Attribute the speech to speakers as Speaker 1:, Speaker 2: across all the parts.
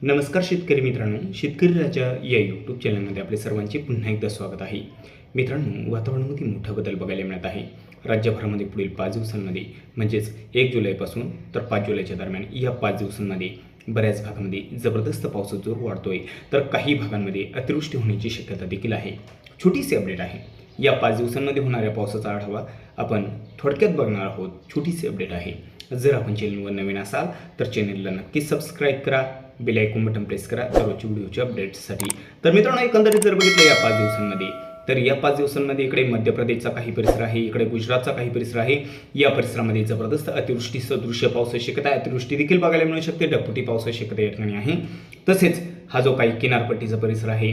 Speaker 1: नमस्कार शेतकरी मित्रांनो, शेतकरी राजा या यूट्यूब चॅनलमध्ये आपले सर्वांचे पुन्हा एकदा स्वागत आहे. मित्रांनो, वातावरणामध्ये मोठा बदल बघायला मिळत आहे. राज्यभरामध्ये पुढील 5 दिवसांमध्ये म्हणजेच 1 जुलैपासून तर 5 जुलैच्या दरम्यान या 5 दिवसांमध्ये बऱ्याच भागामध्ये जबरदस्त पावसाचा जोर वाढतोय, तर काही भागांमध्ये अतिवृष्टी होण्याची शक्यता देखील आहे. छोटीशी अपडेट आहे. या 5 दिवसांमध्ये होणाऱ्या पावसाचा आढावा आपण थोडक्यात बघणार आहोत. छोटीशी अपडेट आहे. जर आपण चॅनलवर नवीन असाल तर चॅनलला नक्की सबस्क्राईब करा, बेल आयकॉन बटन प्रेस करा दररोजच्या व्हिडिओच्या अपडेट्ससाठी. तर मित्रांनो, एकंदरीत जर बघितलं या 5 दिवसांमध्ये, तर या 5 दिवसांमध्ये इकडे मध्य प्रदेशचा काही परिसर आहे, इकडे गुजरातचा काही परिसर आहे. या परिसरामध्ये जबरदस्त अतिवृष्टी सदृश्य पावसाची शक्यता आहे. अतिवृष्टी देखील बघायला मिळू शकते. ढगफुटी पावसाची शक्यता या ठिकाणी आहे. तसेच हा जो काही किनारपट्टीचा परिसर आहे,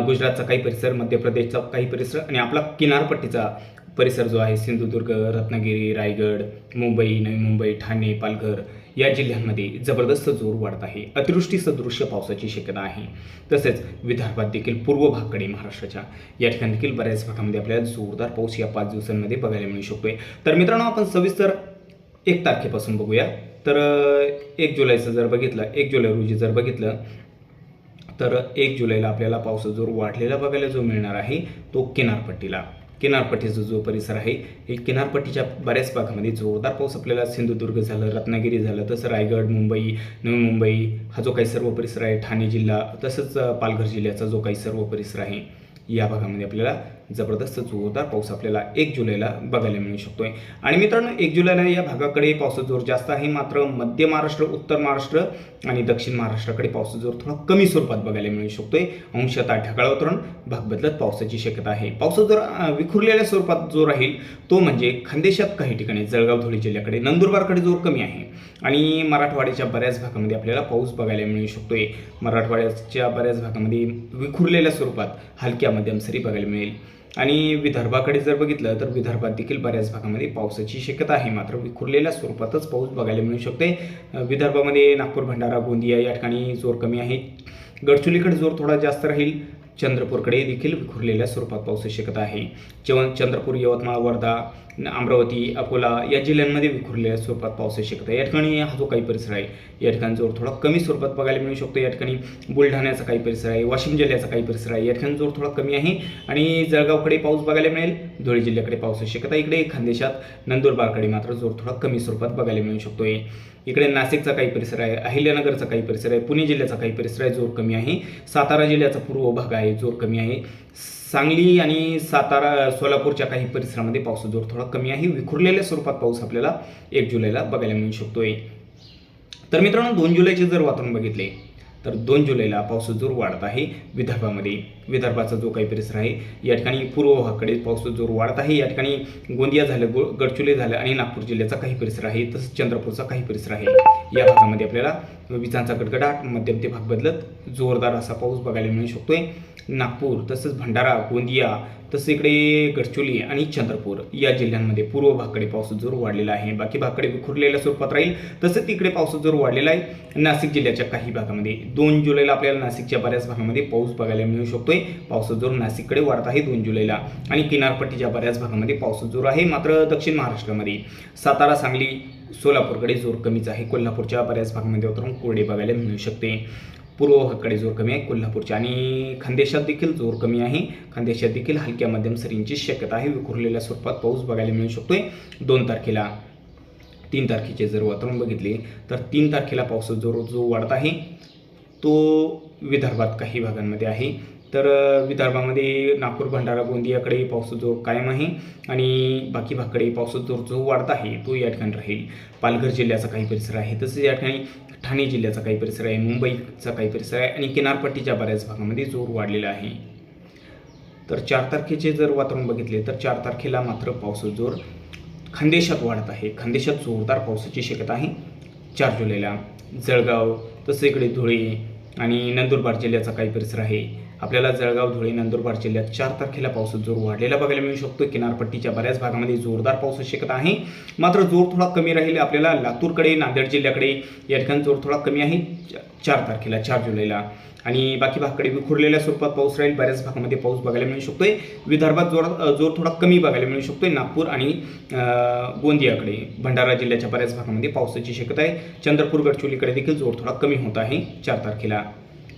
Speaker 1: गुजरातचा काही परिसर, मध्य प्रदेशचा काही परिसर आणि आपला किनारपट्टीचा परिसर जो आहे, सिंधुदुर्ग, रत्नागिरी, रायगड, मुंबई, नवी मुंबई, ठाणे, पालघर या जिल्ह्यांमध्ये जबरदस्त जोर वाढत आहे. अतिवृष्टी सदृश्य पावसाची शक्यता आहे. तसेच विदर्भात देखील पूर्व भागाकडे महाराष्ट्राच्या या ठिकाणी देखील बऱ्याच भागामध्ये आपल्याला जोरदार पाऊस या 5 दिवसांमध्ये बघायला मिळू शकतोय. तर मित्रांनो, आपण सविस्तर 1 तारखेपासून बघूया. तर 1 जुलैचं जर बघितलं, 1 जुलै रोजी जर बघितलं तर 1 जुलैला आपल्याला पावसाचा जोर वाढलेला बघायला जो मिळणार आहे तो किनारपट्टीचा जो परिसर आहे, हे किनारपट्टीच्या बऱ्याच भागामध्ये जोरदार पाऊस आपल्याला सिंधुदुर्ग झालं, रत्नागिरी झालं, तसं रायगड, मुंबई, नवी मुंबई हा जो काही सर्व परिसर आहे, ठाणे जिल्हा, तसंच पालघर जिल्ह्याचा जो काही सर्व परिसर आहे, या भागामध्ये आपल्याला जबरदस्त जोरदार पाऊस आपल्याला 1 जुलैला बघायला मिळू शकतोय. आणि मित्रांनो, 1 जुलैला या भागाकडे पावसाचा जोर जास्त आहे. मात्र मध्य महाराष्ट्र, उत्तर महाराष्ट्र आणि दक्षिण महाराष्ट्राकडे पावसाचा जोर थोडा कमी स्वरूपात बघायला मिळू शकतोय. अंशतः ढगाळ वातावरण, भाग बदलत पावसाची शक्यता आहे. पावसाचा जोर विखुरलेल्या स्वरूपात जो राहील तो म्हणजे खानदेशात काही ठिकाणी, जळगाव, धुळे जिल्ह्याकडे, नंदुरबारकडे जोर कमी आहे. आणि मराठवाड्याच्या बऱ्याच भागामध्ये आपल्याला पाऊस बघायला मिळू शकतोय. मराठवाड्याच्या बऱ्याच भागामध्ये विखुरलेल्या स्वरूपात हलक्या मध्यम सरी बघायला मिळेल. आणि विदर्भाकडे जर बघितलं तर विदर्भात देखील बऱ्याच भागामध्ये पावसाची शक्यता आहे. मात्र विखुरलेल्या स्वरूपातच पाऊस बघायला मिळू शकते. विदर्भामध्ये नागपूर, भंडारा, गोंदिया या ठिकाणी जोर कमी आहे. गडचिरोलीकडे जोर थोडा जास्त राहील. चंद्रपूरकडे देखील विखुरलेल्या स्वरूपात पावसाची शक्यता आहे. चंद्रपूर, यवतमाळ, वर्धा, अमरावती, अकोला या जिल्ह्यांमध्ये विखुरलेल्या स्वरूपात पावसाची शक्यता आहे. या ठिकाणी हा जो काही परिसर आहे, या ठिकाणी जोर थोडा कमी स्वरूपात बघायला मिळू शकतो. या ठिकाणी बुलढाण्याचा काही परिसर आहे, वाशिम जिल्ह्याचा काही परिसर आहे, या ठिकाणी जोर थोडा कमी आहे. आणि जळगावकडे पाऊस बघायला मिळेल. धुळे जिल्ह्याकडे पावसाची शक्यता. इकडे खानदेशात नंदुरबारकडे मात्र जोर थोडा कमी स्वरूपात बघायला मिळू शकतोय. इकडे नाशिकचा काही परिसर आहे, अहिल्यानगरचा काही परिसर आहे, पुणे जिल्ह्याचा काही परिसर आहे, जोर कमी आहे. सातारा जिल्ह्याचा पूर्व भाग आहे, जोर कमी आहे. सांगली आणि सातारा, सोलापूरच्या काही परिसरामध्ये पावसाचा जोर थोडा कमी आहे. विखुरलेल्या स्वरूपात पाऊस आपल्याला 1 जुलैला बघायला मिळू शकतोय. तर मित्रांनो, 2 जुलैचे जर वातावरण बघितले तर 2 जुलैला पावसाचा जोर वाढत आहे. विदर्भाचा जो काही परिसर आहे, या ठिकाणी पूर्व भागाकडे पावसाचा जोर वाढत आहे. या ठिकाणी गोंदिया झालं, गडचिरोली झालं आणि नागपूर जिल्ह्याचा काही परिसर आहे, तसंच चंद्रपूरचा काही परिसर आहे. या भागामध्ये आपल्याला विजांचा गडगडाट, मध्यम ते भाग बदलत जोरदार असा पाऊस बघायला मिळू शकतोय. नागपूर, तसंच भंडारा, गोंदिया, तसंच इकडे गडचिरोली आणि चंद्रपूर या जिल्ह्यांमध्ये पूर्व भागाकडे पावसाचा जोर वाढलेला आहे. बाकी भागाकडे विखुरलेल्या स्वरूपात राहील. तसंच तिकडे पावसाचा जोर वाढलेला आहे. नाशिक जिल्ह्याच्या काही भागामध्ये 2 जुलैला आपल्याला नाशिकच्या बऱ्याच भागामध्ये पाऊस बघायला मिळू शकतोय. पावसाचा जोर नाशिककडे वाढत आहे 2 जुलैला. आणि किनारपट्टीच्या बऱ्याच भागामध्ये पावसाचा जोर आहे. मात्र दक्षिण महाराष्ट्रामध्ये सातारा, सांगली, सोलापूरकडे जोर कमीच आहे. कोल्हापूरच्या बऱ्याच भागामध्ये वातावरण कोरडे बघायला मिळू शकते. पूर्व भागाकडे जोर कमी आहे कोल्हापूरच्या. आणि खानदेशात देखील जोर कमी आहे. खानदेशात देखील हलक्या मध्यम सरींची शक्यता आहे. विखुरलेल्या स्वरूपात पाऊस बघायला मिळू शकतोय 2 तारखेला. 3 तारखेचे जर वातावरण बघितले तर 3 तारखेला पावसाचा जोर जो वाढत आहे तो विदर्भात काही भागांमध्ये आहे. तर विदर्भामध्ये नागपूर, भंडारा, गोंदियाकडे पावसाचा जोर कायम आहे. आणि बाकी भागाकडे पावसाचा जोर जो वाढत आहे तो या ठिकाणी राहील. पालघर जिल्ह्याचा काही परिसर आहे, तसेच या ठिकाणी ठाणे जिल्ह्याचा काही परिसर आहे, मुंबईचा काही परिसर आहे आणि किनारपट्टीच्या बऱ्याच भागामध्ये जोर वाढलेला आहे. तर 4 तारखेचे जर वातावरण बघितले तर 4 तारखेला मात्र पावसाचा जोर खानदेशात वाढत आहे. खानदेशात जोरदार पावसाची शक्यता आहे 4 जुलैला. जळगाव, तसं इकडे धुळे आणि नंदुरबार जिल्ह्याचा काही परिसर आहे, आपल्याला जळगाव, धुळे, नंदुरबार जिल्ह्यात 4 तारखेला पाऊस जोर वाढलेला बघायला मिळू शकतो. किनारपट्टीच्या बऱ्याच भागामध्ये जोरदार पाऊस शक्यता आहे. मात्र जोर थोडा कमी राहील. आपल्याला लातूरकडे, नांदेड जिल्ह्याकडे या ठिकाणी जोर थोडा कमी आहे 4 तारखेला, 4 जुलैला. आणि बाकी भागाकडे विखुरलेल्या स्वरूपात पाऊस राहील. बऱ्याच भागामध्ये पाऊस बघायला मिळू शकतोय. विदर्भात जोर थोडा कमी बघायला मिळू शकतोय. नागपूर आणि गोंदियाकडे, भंडारा जिल्ह्याच्या बऱ्याच भागामध्ये पावसाची शक्यता आहे. चंद्रपूर, गडचिरोलीकडे देखील जोर थोडा कमी होत आहे 4 तारखेला.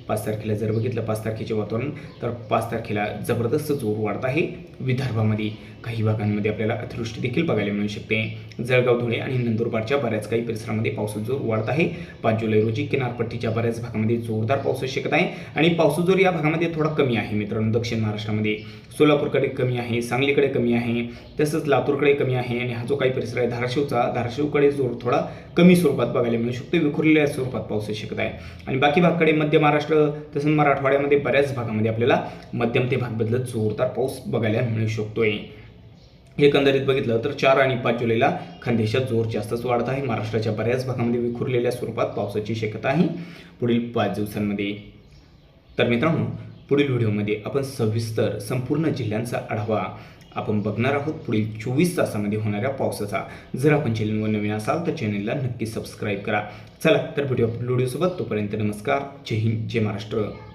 Speaker 1: 5 तारखेला जर बघितलं 5 तारखेचे वातावरण, तर 5 तारखेला जबरदस्त जोर वाढत आहे. विदर्भामध्ये काही भागांमध्ये आपल्याला अतिवृष्टी देखील बघायला मिळू शकते. जळगाव, धुळे आणि नंदुरबारच्या बऱ्याच काही परिसरामध्ये पावसाचा जोर वाढत आहे. 5 जुलै रोजी किनारपट्टीच्या बऱ्याच भागामध्ये जोरदार पावसाची शक्यता आहे. आणि पावसाचा जोर या भागामध्ये थोडा कमी आहे मित्रांनो. दक्षिण महाराष्ट्रामध्ये सोलापूरकडे कमी आहे, सांगलीकडे कमी आहे, तसंच लातूरकडे कमी आहे. आणि हा जो काही परिसर आहे धाराशिवकडे जोर थोडा कमी स्वरूपात बघायला मिळू शकतो. विखुरलेल्या स्वरूपात पावसाची शक्यता आहे. आणि बाकी भागाकडे मध्य महाराष्ट्र तसंच मराठवाड्यामध्ये बऱ्याच भागामध्ये आपल्याला मध्यम ते भाग बदलत जोरदार पाऊस बघायला मिळू शकतोय. एकंदरीत बघितलं तर 4 आणि 5 जुलैला खानदेशात जोर जास्तच वाढत आहे. महाराष्ट्राच्या बऱ्याच भागामध्ये विखुरलेल्या स्वरूपात पावसाची शक्यता आहे पुढील 5 दिवसांमध्ये. तर मित्रांनो, पुढील व्हिडिओमध्ये आपण सविस्तर संपूर्ण जिल्ह्यांचा आढावा आपण बघणार आहोत पुढील 24 तासामध्ये होणाऱ्या पावसाचा. जर आपण चॅनलवर नवीन असाल तर चॅनलला नक्की सबस्क्राईब करा. चला तर व्हिडिओसोबत, तोपर्यंत नमस्कार, जय हिंद, जय महाराष्ट्र.